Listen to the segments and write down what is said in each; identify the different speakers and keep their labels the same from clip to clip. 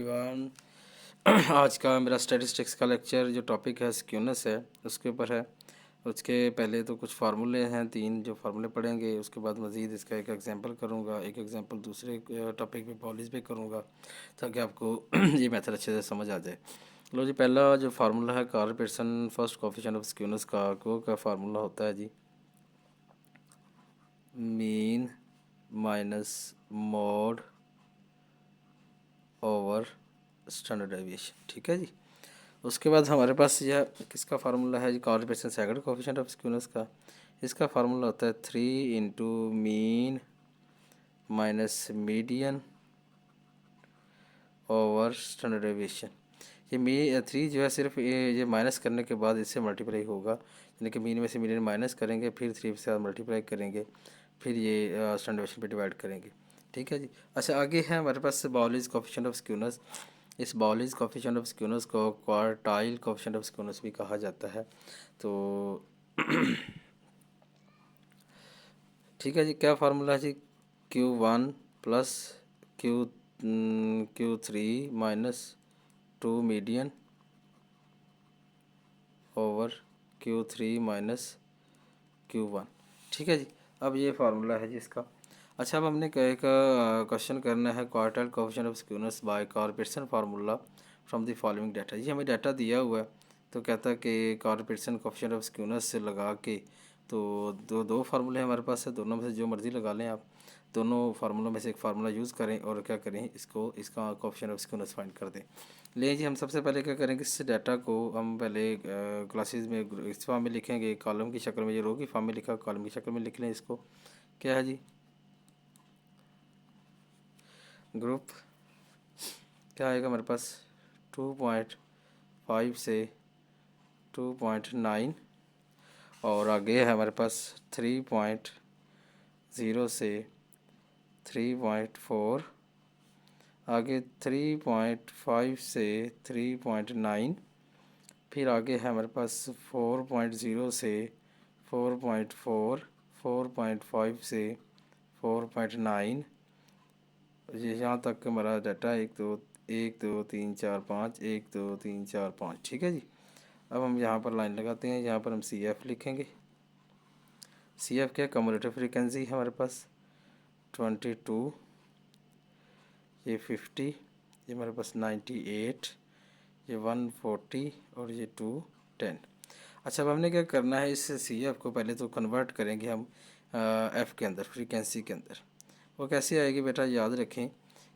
Speaker 1: Everyone. आज का मेरा स्टैटिस्टिक्स का लेक्चर जो टॉपिक है स्क्यूनेस है उसके ऊपर है। उसके पहले तो कुछ फार्मूले हैं, 3 जो फार्मूले पढ़ेंगे। उसके बाद मज़ीद इसका एक एग्जांपल करूँगा, एक एग्जांपल दूसरे टॉपिक पे पॉलिश पे करूँगा ताकि आपको ये मेथड अच्छे से समझ आ जाए। लो जी, पहला जो फार्मूला है Karl Pearson first coefficient of skewness का फार्मूला होता है जी mean minus mode over standard deviation. ठीक है जी। उसके बाद हमारे पास यह किसका फार्मूला है जी, Karl Pearson second coefficient of skewness का। इसका फार्मूला होता है 3 into mean minus median over standard deviation. ये 3 जो है सिर्फ ये माइनस करने के बाद इससे मल्टीप्लाई होगा, यानी कि मीन में से मीडियन माइनस करेंगे, फिर 3 से मल्टीप्लाई करेंगे, फिर ये स्टैंडर्ड डेविएशन पे डिवाइड करेंगे। ठीक है जी। अच्छा, आगे है हमारे पास बाउलिस कोएफिशिएंट ऑफ स्क्यूनेस। इस बाउलिस कोएफिशिएंट ऑफ स्क्यूनेस को क्वार्टाइल कोएफिशिएंट ऑफ स्क्यूनेस भी कहा जाता है। तो ठीक है जी, क्या फार्मूला है जी, Q1 plus Q3 minus 2 median over Q3 minus Q1। ठीक है जी। अब ये फार्मूला है जी इसका। अच्छा, अब हमने एक क्वेश्चन करना है quartile coefficient of skewness by Karl Pearson formula from the following data. जी हमें डाटा दिया हुआ है, तो कहता है कि Karl Pearson coefficient of skewness से लगा के, तो दो फार्मूले हमारे पास है, दोनों में से जो मर्ज़ी लगा लें आप। दोनों फार्मूलों में से एक फार्मूला यूज़ करें और क्या करें, इसका कोएफिशिएंट ऑफ स्क्यूनेस फाइंड कर दें। ले जी, हम सबसे पहले क्या करेंगे, इस डाटा को हम पहले क्लासेस में इस फॉर्म में लिखेंगे, कॉलम की शक्ल में, ये रो की फॉर्म में लिखा, कॉलम की शक्ल में लिख लें इसको। क्या है जी, ग्रुप क्या आएगा हमारे पास 2.5 से 2.9, और आगे है हमारे पास 3.0 से 3.4, आगे 3.5 से 3.9, फिर आगे है हमारे पास 4.0 से 4.4, 4.5 से 4.9। ये यहाँ तक हमारा डाटा 1 2 3 4 5, 1 2 3 4 5। ठीक है जी। अब हम यहाँ पर लाइन लगाते हैं, यहाँ पर हम CF लिखेंगे। CF क्या, कम्युलेटिव फ्रीक्वेंसी है हमारे पास 22, ये 50, ये हमारे पास 98, ये 140 और ये 210। अच्छा, अब हमने क्या करना है, इस CF को पहले तो कन्वर्ट करेंगे हम F के अंदर, फ्रीक्वेंसी के अंदर। वो कैसे आएगी बेटा, याद रखें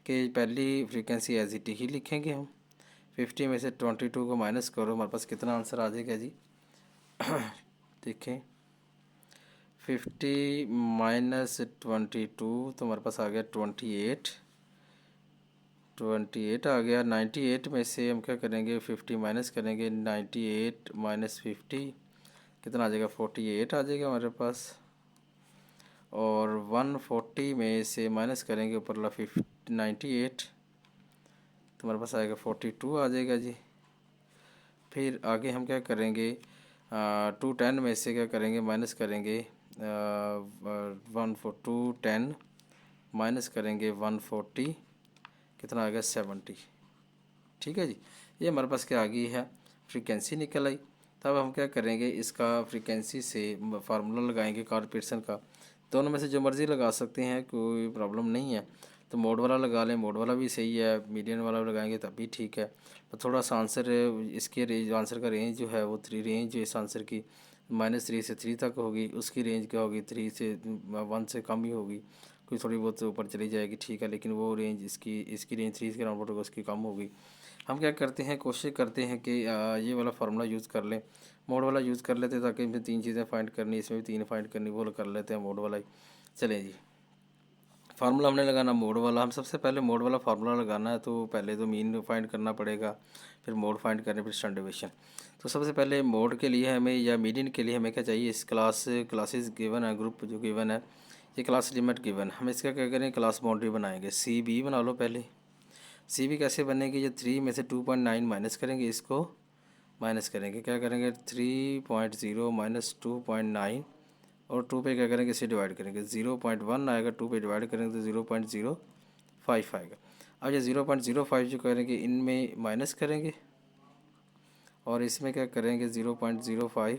Speaker 1: कि पहली फ्रीक्वेंसी एज इट ही लिखेंगे हम। 50 में से 22 को माइनस करो, हमारे पास कितना आंसर आ जाएगा जी देखें, 50 माइनस 22 तो हमारे पास आ गया 28 आ गया। 98 में से हम क्या करेंगे, 50 माइनस करेंगे, 98 माइनस 50 कितना आ जाएगा, 48 आ जाएगा हमारे पास। और 140 में से माइनस करेंगे ऊपर ला 98, तो हमारे पास आएगा 42 आ जाएगा जी। फिर आगे हम क्या करेंगे, 210 में से क्या करेंगे, माइनस करेंगे 210 माइनस करेंगे 140, कितना आ गया 70। ठीक है जी। ये हमारे पास क्या आ गई है, फ्रीक्वेंसी निकल आई। तब हम क्या करेंगे, इसका फ्रीक्वेंसी से फार्मूला लगाएंगे कार्ल पियर्सन का। दोनों में से जो मर्ज़ी लगा सकते हैं, कोई प्रॉब्लम नहीं है। तो मोड वाला लगा लें, मोड वाला भी सही है, मीडियन वाला लगाएंगे तब भी ठीक है। तो थोड़ा सा आंसर, इसके रेंज, आंसर का रेंज जो है वो 3 रेंज जो इस आंसर की -3 से 3 तक होगी। उसकी रेंज क्या होगी, 3 से 1 से कम ही होगी, कोई थोड़ी बहुत ऊपर चली जाएगी, ठीक है। लेकिन वो रेंज इसकी रेंज 3 के राउंड होगी, उसकी कम होगी। हम क्या करते हैं, कोशिश करते हैं कि ये वाला फार्मूला यूज़ कर लें, मोड वाला यूज़ कर लेते हैं, ताकि इसमें 3 चीज़ें फाइंड करनी, इसमें भी 3 फाइंड करनी, वो कर लेते हैं मोड वाला ही। चलें जी, फार्मूला हमने लगाना मोड वाला। हम सबसे पहले मोड वाला फार्मूला लगाना है, तो पहले तो मीन फाइंड करना पड़ेगा, फिर मोड फाइंड करने, फिर स्टैंडर्ड डेविएशन। तो सबसे पहले मोड के लिए हमें, या मीडियन के लिए हमें क्या चाहिए, इस क्लासेस गिवन है, ग्रुप जो गिवन है, ये क्लास लिमिट गिवन। हम इसका क्या करें, क्लास बाउंड्री बनाएंगे, CB बना लो पहले। CB कैसे बनेगी, ये 3 में से 2.9 माइनस करेंगे, इसको माइनस करेंगे, क्या करेंगे 3.0 माइनस 2.9, और 2 पे क्या करेंगे, इसे डिवाइड करेंगे, 0.1 आएगा, 2 पे डिवाइड करेंगे तो 0.05 आएगा। अब ये 0.05 जो करेंगे इनमें माइनस करेंगे और इसमें क्या करेंगे 0.05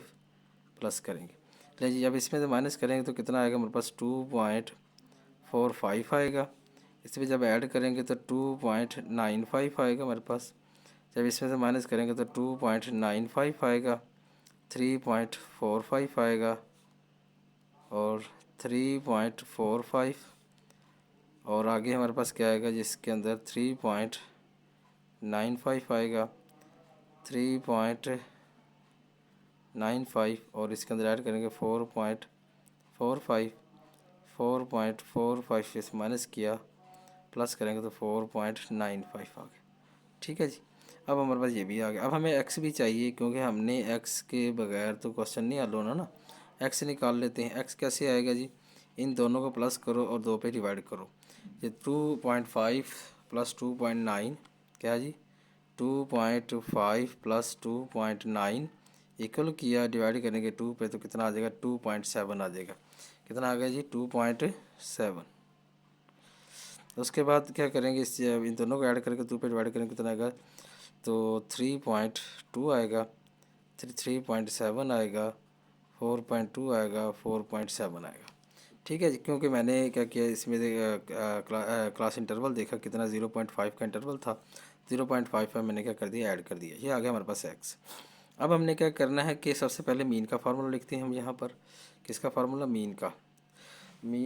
Speaker 1: प्लस करेंगे। चलिए जी, अब इसमें से माइनस करेंगे तो कितना आएगा हमारे पास 2.45 आएगा। इसमें जब ऐड करेंगे तो 2.95 आएगा हमारे पास। जब इसमें से माइनस करेंगे तो 2.95 आएगा, 3.45 आएगा और 3.45 और आगे हमारे पास क्या आएगा जिसके अंदर 3.95 आएगा, 3.95 और इसके अंदर ऐड करेंगे 4.45, 4.45 से माइनस किया प्लस करेंगे तो 4.95 आ गया। ठीक है जी, अब हमारे पास ये भी आ गया। अब हमें एक्स भी चाहिए क्योंकि हमने एक्स के बगैर तो क्वेश्चन नहीं हल होना ना। एक्स निकाल लेते हैं। एक्स कैसे आएगा जी, इन दोनों को प्लस करो और 2 पे डिवाइड करो। ये 2.5 प्लस 2.9 क्या जी, 2.5 प्लस 2.9 इक्वल किया, डिवाइड करेंगे 2 पे तो कितना आ जाएगा 2.7 आ जाएगा। कितना आ गया जी 2.7। उसके बाद क्या करेंगे, इस इन दोनों को ऐड करके 2 पे डिवाइड करेंगे कितना आएगा, तो 3.2 आएगा, 3.7 आएगा, 4.2 आएगा, 4.7 आएगा। ठीक है जी, क्योंकि मैंने क्या किया इसमें क्लास इंटरवल देखा कितना 0.5 का इंटरवल था, 0.5 में मैंने क्या कर दिया ऐड कर दिया, ये आ गया हमारे पास एक्स। अब हमने क्या करना है कि सबसे पहले मीन का फार्मूला लिखते हैं हम यहाँ पर। किसका फार्मूला, मीन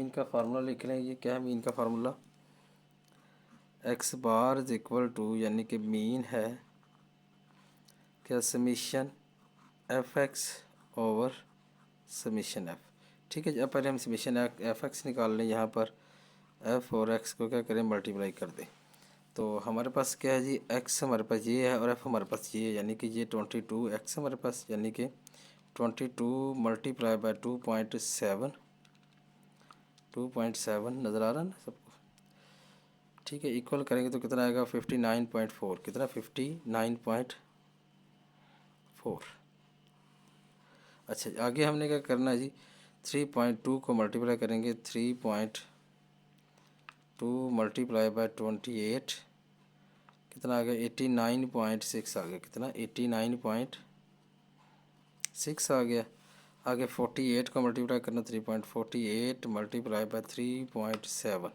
Speaker 1: का फार्मूला लिख रहे हैं। ये क्या है मीन का formula, x bar is equal to यानी कि मीन है क्या summation F x over summation F. ठीक है जी, अब पहले हम समीशन एफ एक्स निकाल लें। यहाँ पर एफ और एक्स को क्या करें मल्टीप्लाई कर दें। तो हमारे पास क्या है जी, एक्स हमारे पास ये है और एफ हमारे पास ये है, यानी कि ये 22 एक्स हमारे पास, यानी कि 22 मल्टीप्लाई बाय 2.7 नज़र आ रहा है ना सबको। ठीक है, इक्वल करेंगे तो कितना आएगा 59.4, कितना 59.4। अच्छा, आगे हमने क्या करना है जी, 3.2 को मल्टीप्लाई करेंगे, 3.2 मल्टीप्लाई बाय 28 कितना आ गया 89.6 आ गया, कितना 89.6 आ गया। आगे 48 को मल्टीप्लाई करना, 3.48 मल्टीप्लाई बाय 3.7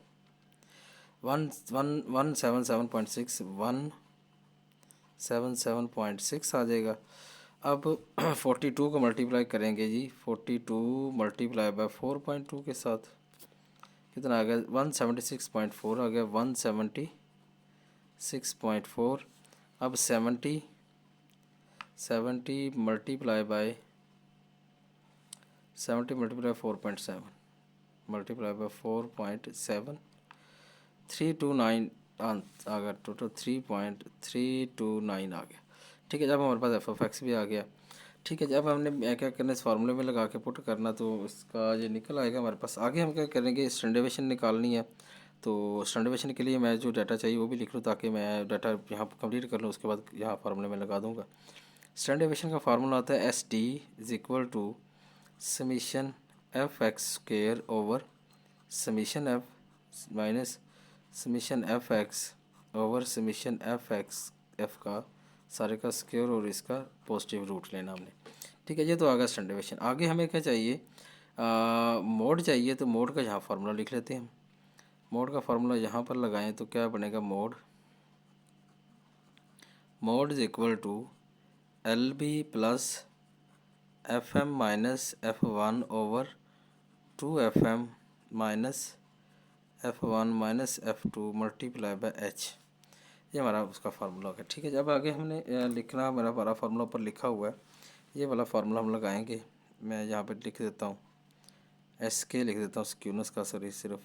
Speaker 1: 177.6 177.6 आ जाएगा। अब 42 को मल्टीप्लाई करेंगे जी, 42 मल्टीप्लाई बाय 4.2 के साथ कितना आ गया 176.4 आ गया, 176.4। अब 70 मल्टीप्लाई बाय 4.7 मल्टीप्लाई बाय 4.7 329 आ गया, टोटल 3.329 आ गया। ठीक है, जब हमारे पास एफ ऑफ एक्स भी आ गया। ठीक है, जब हमने क्या करना इस फार्मूले में लगा के पुट करना तो इसका ये निकल आएगा हमारे पास। आगे हम क्या करेंगे स्टैंडर्ड डेविएशन निकालनी है। तो स्टैंडर्ड डेविएशन के लिए मैं जो डाटा चाहिए वो भी लिख लूँ ताकि मैं डाटा यहाँ कंप्लीट कर लूँ, उसके बाद यहाँ फार्मूले में लगा दूँगा। स्टैंडर्ड डेविएशन का फार्मूला होता है S T is equal to summation F x square over summation F minus summation F x over summation F x, F का सारे का स्क्वायर और इसका पॉजिटिव रूट लेना हमने। ठीक है, ये तो आ गया स्टैंडर्ड डेविएशन। आगे हमें क्या चाहिए, मोड चाहिए। तो मोड का यहाँ फार्मूला लिख लेते हैं हम। मोड का फार्मूला यहाँ पर लगाएं तो क्या बनेगा, mode is equal to L B plus F M minus F one over 2 FM minus F1 minus F2 multiply by H. ये हमारा उसका फार्मूला होगा। ठीक है, जब आगे हमने लिखना, मेरा हमारा फार्मूला ऊपर लिखा हुआ है, ये वाला फार्मूला हम लगाएंगे। मैं यहाँ पे लिख देता हूँ एस के, लिख देता हूँ स्क्यूनस का, सॉरी सिर्फ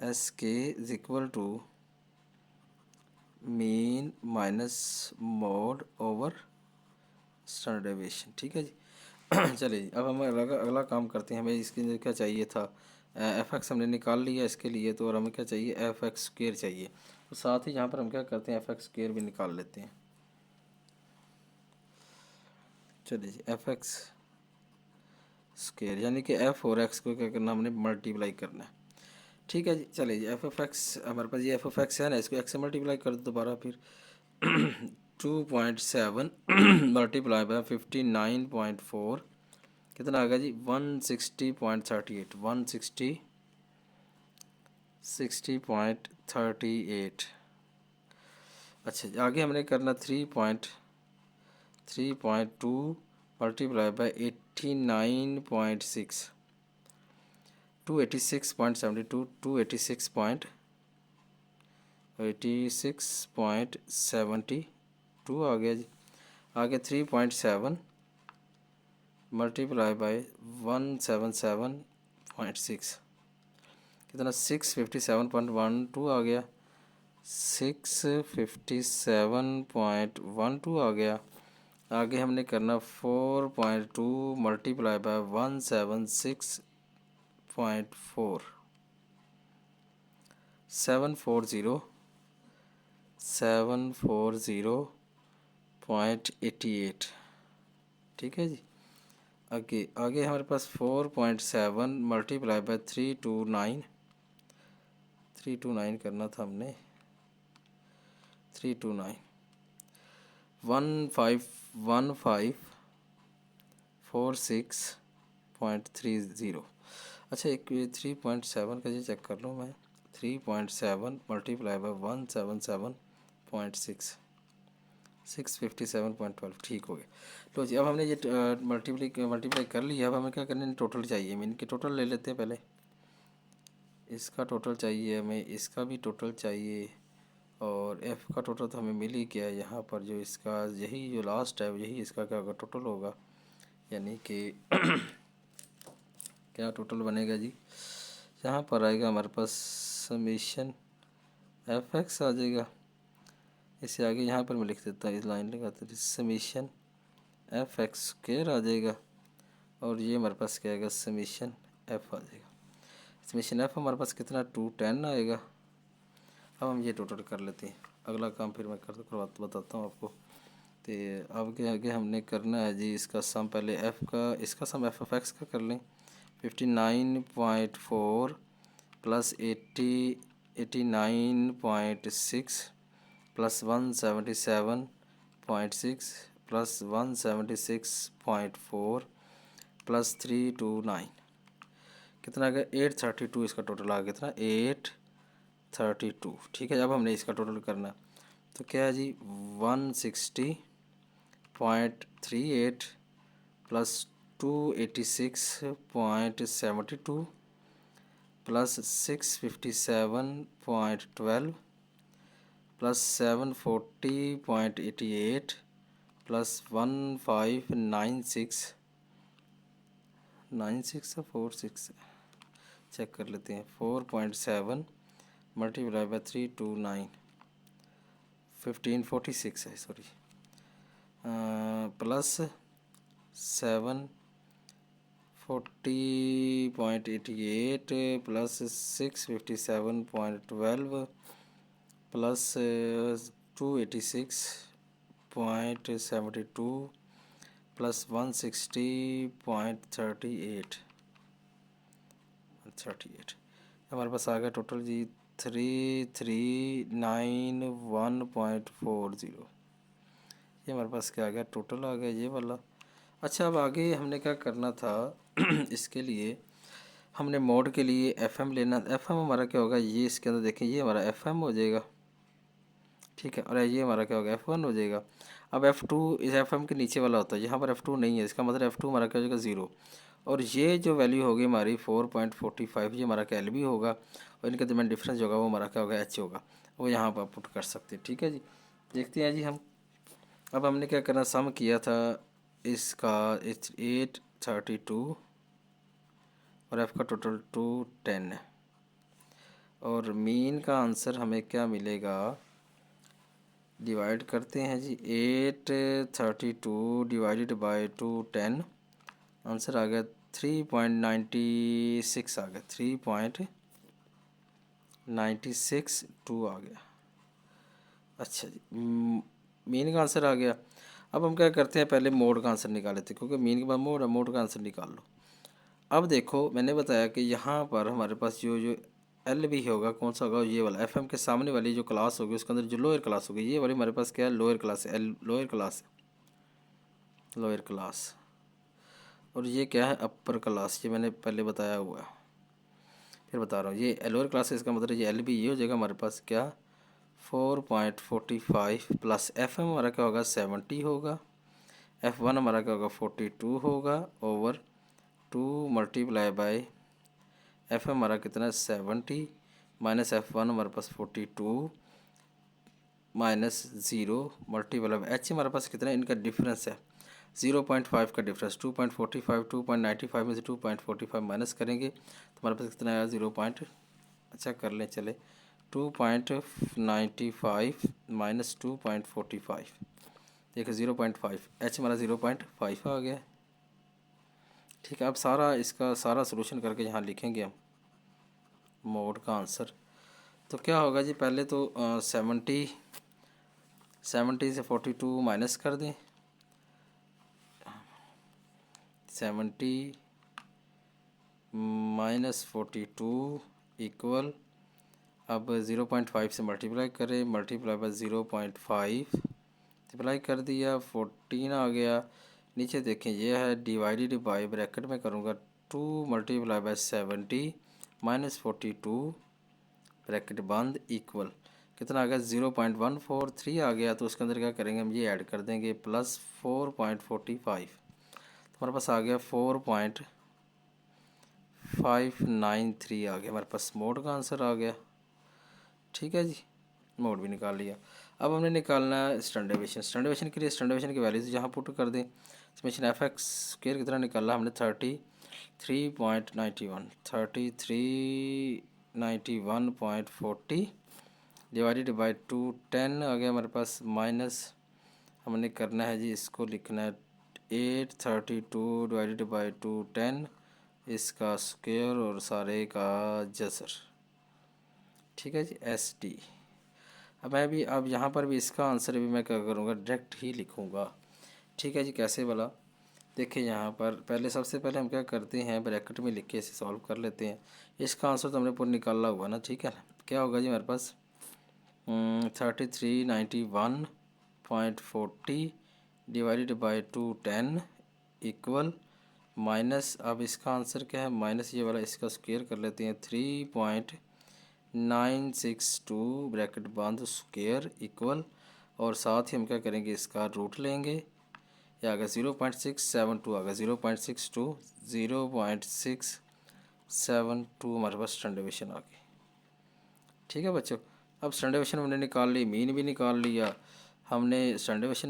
Speaker 1: S K is equal to mean minus mode over standard deviation. ठीक है जी। चलिए जी, अब हम अगला काम करते हैं। हमें इसके लिए क्या चाहिए था, एफ एक्स हमने निकाल लिया इसके लिए, तो और हमें क्या चाहिए एफ एक्स स्क्वेयर चाहिए। तो साथ ही यहाँ पर हम क्या करते हैं एफ एक्स स्क्वेयर भी निकाल लेते हैं। चलिए जी, एफ एक्स स्क्वेयर यानी कि एफ और एक्स को क्या करना हमने मल्टीप्लाई करना है। ठीक है जी। चलिए जी, एफ एफ एक्स हमारे पास ये एफ एफ एक्स है ना, इसको एक्स से मल्टीप्लाई कर दो दोबारा फिर 2.7 मल्टीप्लाई बाय 59.4 कितना आ गया जी 160.38 160.38। अच्छा आगे हमने करना 3.2 मल्टीप्लाई बाय 89.6 286.72 286.72 आ गया जी। आगे 3.7 मल्टीप्लाई बाय 177.6 कितना 657.12 आ गया 657.12 आ गया। आगे हमने करना 4.2 मल्टीप्लाई बाय 176.4 740.88 ठीक है जी। आगे आगे हमारे पास 4.7 मल्टीप्लाई बाय 329 करना था हमने 329 1546.30। अच्छा एक 3.7 का जी चेक कर लूँ मैं 3.7 मल्टीप्लाई बाय 177.6 657.12 ठीक हो गया। तो जी अब हमने ये मल्टीप्लाई कर लिया। अब हमें क्या करना है टोटल चाहिए। मीन के टोटल ले लेते हैं पहले। इसका टोटल चाहिए हमें, इसका भी टोटल चाहिए और एफ़ का टोटल तो हमें मिल ही गया है। यहाँ पर जो इसका यही जो लास्ट है यही इसका क्या होगा टोटल होगा, यानी कि क्या टोटल बनेगा जी। यहाँ पर आएगा हमारे पास समीशन एफ एक्स आ जाएगा। इसे आगे यहाँ पर मैं लिख देता हूँ, इस लाइन लगाते हैं समीशन एफ एक्स स्क्वायर आ जाएगा और ये हमारे पास क्या आएगा समीशन एफ आ जाएगा। समीशन एफ हमारे पास कितना 210 आएगा। अब हम ये टोटल कर लेते हैं, अगला काम फिर मैं बताता हूँ आपको। तो अब के आगे हमने करना है जी इसका सम, पहले एफ़ का इसका सम एफ ऑफ एक्स का कर लें 59.4 प्लस 89.6 प्लस 177.6 प्लस 176.4 प्लस 329 कितना आ गया 832। इसका टोटल आ गया कितना 832। ठीक है, अब हमने इसका टोटल करना तो क्या है जी 160.38 plus 286.72 plus 657.12 plus 740.88 plus 1596 96 46 check कर लेते हैं 4.7 मल्टीप्लाई बाय 329 1546 है sorry plus 740.88 plus 657.12 plus 286.72 plus 160.38 हमारे पास आ गया टोटल जी 3391.40। ये हमारे पास क्या आ गया टोटल आ गया ये वाला। अच्छा अब आगे हमने क्या करना था इसके लिए हमने मोड के लिए एफएम लेना। एफएम हमारा क्या होगा ये इसके अंदर देखें ये हमारा एफएम हो जाएगा, ठीक है, और ये हमारा क्या होगा F1 हो जाएगा। अब F2 इस FM के नीचे वाला होता है, यहाँ पर F2 नहीं है, इसका मतलब F2 हमारा क्या हो जाएगा 0। और ये जो वैल्यू होगी हमारी 4.45 ये हमारा क्या LB होगा और इनके दरमियान डिफरेंस जो होगा वो हमारा क्या होगा H होगा, वो यहाँ पर पुट कर सकते हैं। ठीक है जी, देखते हैं जी हम। अब हमने क्या करना सम किया था इसका 832 और F का टोटल 210 है और मीन का आंसर हमें क्या मिलेगा डिवाइड करते हैं जी 832 डिवाइडेड बाय 210 आंसर आ गया 3.96 आ गया 3.962 आ गया। अच्छा जी मीन का आंसर आ गया। अब हम क्या करते हैं पहले मोड का आंसर निकाल लेते हैं क्योंकि मीन के बाद मोड का आंसर निकाल लो। अब देखो मैंने बताया कि यहाँ पर हमारे पास जो एल भी होगा, कौन सा होगा, ये वाला एफ एम के सामने वाली जो क्लास होगी उसके अंदर जो लोअर क्लास होगी, ये वाली हमारे पास क्या है, लोअर क्लास है, एल लोअर क्लास है, लोअर क्लास। और ये क्या है, अपर क्लास, ये मैंने पहले बताया हुआ है, फिर बता रहा हूँ। ये लोअर क्लास है, इसका मतलब ये एल भी ये हो जाएगा हमारे पास क्या, 4.45 प्लस एफ एम हमारा क्या होगा, 70 होगा, एफ वन हमारा क्या होगा, 42 होगा, over 2 multiply by F M हमारा कितना है, 70 माइनस एफ वन हमारे पास 42 माइनस 0 मल्टीप्लाई बाई एच हमारे पास कितना है, इनका डिफरेंस है 0.5 का डिफरेंस, 2.45 2.95 में से 2.45 माइनस करेंगे तो हमारे पास कितना आया, 0 पॉइंट, अच्छा कर लें चले, 2.95 माइनस 2.45, देखो 0.5, एच हमारा 0.5 आ गया। ठीक है, अब सारा इसका सारा सोल्यूशन करके यहाँ लिखेंगे हम मोड का आंसर। तो क्या होगा जी, पहले तो 70 से 42 माइनस कर दें, 70 माइनस 42 इक्वल, अब 0.5 से मल्टीप्लाई करें, मल्टीप्लाई बाय 0.5 मल्टीप्लाई कर दिया, 14 आ गया। नीचे देखें ये है डिवाइडेड बाय, ब्रैकेट में करूँगा 2 मल्टीप्लाई बाय 70 माइनस 42 ब्रैकेट बंद इक्वल, कितना आ गया, 0.143 आ गया। तो उसके अंदर क्या करेंगे हम, ये ऐड कर देंगे प्लस 4.45, तो हमारे पास आ गया 4.593 आ गया, हमारे पास मोड का आंसर आ गया। ठीक है जी, मोड भी निकाल लिया। अब हमने निकालना है स्टैंडर्ड डेविएशन। स्टैंडर्ड डेविएशन के लिए स्टैंडर्ड डेविएशन की वैल्यूज यहाँ पुट कर दें। समेशन एफ एक्स स्क्वायर कितना निकाला हमने, 3391.40 डिवाइडेड बाई 210 आ गया हमारे पास, माइनस हमने करना है जी, इसको लिखना है 832 डिवाइडेड बाई 210 इसका स्क्वायर और सारे का जसर। ठीक है जी, एस डी। अब मैं भी अब यहाँ पर भी इसका आंसर भी मैं क्या करूँगा, डायरेक्ट ही लिखूँगा। ठीक है जी, कैसे वाला, देखिए यहाँ पर पहले सबसे पहले हम क्या करते हैं, ब्रैकेट में लिख के इसे सॉल्व कर लेते हैं। इसका आंसर तो हमने पूरा निकाला हुआ ना, ठीक है ना। क्या होगा जी हमारे पास 3391.40 डिवाइडेड बाई 210 इक्वल, माइनस, अब इसका आंसर क्या है, माइनस ये वाला इसका स्क्वायर कर लेते हैं, 3.962 ब्रैकेट बंद स्क्वायर इक्वल, और साथ ही हम क्या करेंगे, इसका रूट लेंगे, ये आ गया 0.672 आ गया, 0.62 हमारे पास स्टैंडर्ड डेविएशन आ गई। ठीक है बच्चों, अब स्टैंडर्ड डेविएशन हमने निकाल ली, मीन भी निकाल लिया हमने, स्टैंडर्ड डेविएशन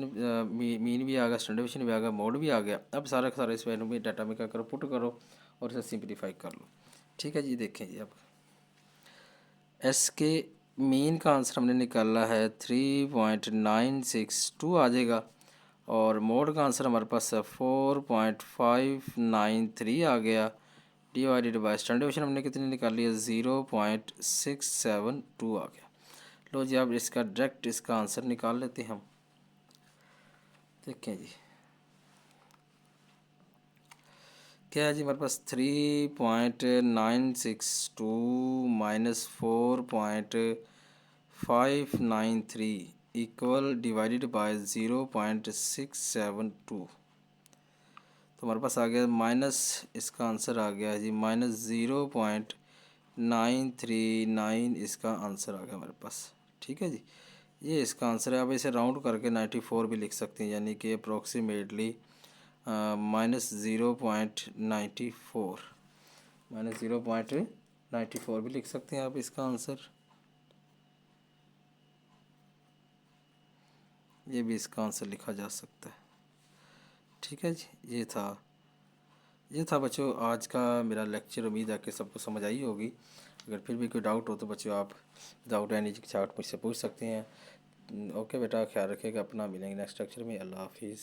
Speaker 1: मीन भी आ गया, स्टैंडर्ड डेविएशन भी आ गया, मोड भी आ गया। अब सारा का सारा इस वैल्यू में डाटा में क्या करो, पुट करो और इसे सिंप्लीफाई कर लो। ठीक है जी, देखें जी, अब एस के मीन का आंसर हमने निकाला है 3.962 आ जाएगा, और मोड का आंसर हमारे पास 4.593 आ गया, डिवाइडेड बाय स्टैंडर्ड डेविएशन हमने कितनी निकाली है, 0.672 आ गया। लो जी, अब इसका डायरेक्ट इसका आंसर निकाल लेते हैं हम। देखें जी, क्या है जी हमारे पास, 3.962 माइनस 4.593 इक्वल डिवाइडेड बाय 0.672, तो हमारे पास आ गया माइनस, इसका आंसर आ गया जी माइनस 0.939 इसका आंसर आ गया हमारे पास। ठीक है जी, ये इसका आंसर है। अब इसे राउंड करके 94 भी लिख सकते हैं, यानी कि अप्रोक्सीमेटली माइनस 0.94 माइनस 0.94 भी लिख सकते हैं आप इसका आंसर, ये भी इसका आंसर लिखा जा सकता है। ठीक है जी, ये था बच्चों आज का मेरा लेक्चर। उम्मीद है कि सबको समझ आई होगी। अगर फिर भी कोई डाउट हो तो बच्चों आप विदाउट एनी चार्ट मुझसे पूछ सकते हैं। ओके बेटा, ख्याल रखिएगा अपना, मिलेंगे नेक्स्ट लेक्चर में। अल्लाह हाफिज़।